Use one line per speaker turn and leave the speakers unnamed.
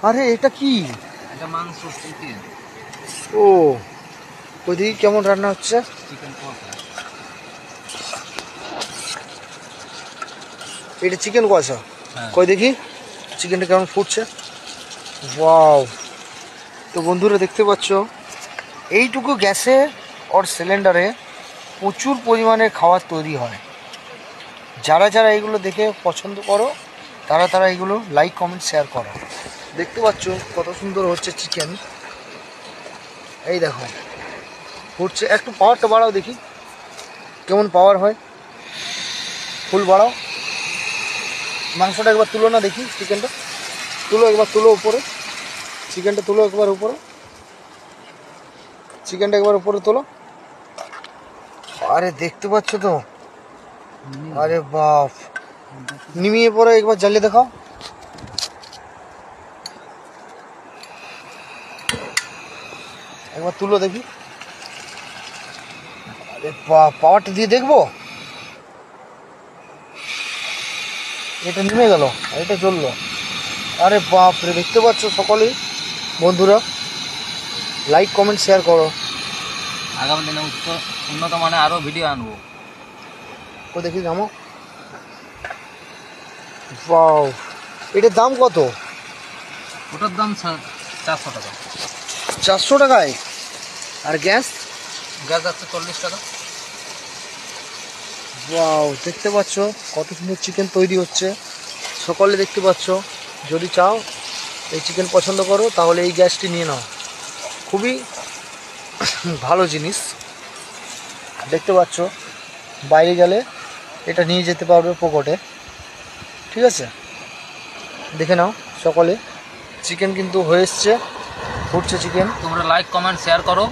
আরে এটা কি?
এটা মাংস চিকেন।
ও ওইদিকে কেমন রান্না হচ্ছে?
চিকেন কষা।
এটা চিকেন কষা।
হ্যাঁ।
কই দেখি চিকেনটা কেমন ফুটছে। ওয়াও! তো বন্ধুরা দেখতে পাচ্ছ এইটুকু গ্যাসে ওর সিলিন্ডারে প্রচুর পরিমাণে খাবার তৈরি হয়। যারা যারা এইগুলো দেখে পছন্দ করো তারা তারা এগুলো লাইক কমেন্ট শেয়ার করো। দেখতে পাচ্ছ কত সুন্দর হচ্ছে চিকেন। এই দেখো ফুটছে। একটু পাওয়ারটা বাড়াও দেখি কেমন পাওয়ার হয়। ফুল বাড়াও। মাংসটা একবার তুলো না দেখি। চিকেনটা তুলো, একবার তুলো উপরে। চিকেনটা তুলো একবার উপরে। চিকেনটা একবার উপরে তোলো। আরে দেখতে পাচ্ছ তো? আরে বাপ! নিমিয়ে পরে একবার জ্বালিয়ে দেখাও। একবার তুলো দেখি। আরে বাপ! পাওয়ারটা দিয়ে দেখবো। এটা নেমে গেল, এটা জ্বললো। আরে বাপ রে! দেখতে পাচ্ছ সকলেই বন্ধুরা, লাইক কমেন্ট শেয়ার করো।
আগামী দিনে উন্নত মানে আরো ভিডিও আনবো।
ও দেখি জামো। ওয়াও! এটার দাম কত?
ওটার দাম 400 টাকা।
400 টাকায়? আর গ্যাস?
গ্যাস যাচ্ছে 40 টাকা।
ওয়াও! দেখতে পাচ্ছ কত সুন্দর চিকেন তৈরি হচ্ছে। সকলে দেখতে পাচ্ছ। যদি চাও এই চিকেন পছন্দ করো তাহলে এই গ্যাসটি নিয়ে নাও। খুবই ভালো জিনিস। দেখতে পাচ্ছ বাইরে গেলে এটা নিয়ে যেতে পারবে পকেটে। ঠিক আছে, দেখে নাও সকলে। চিকেন কিন্তু হয়ে এসছে, ফুটছে চিকেন।
তোমরা লাইক কমেন্ট শেয়ার করো।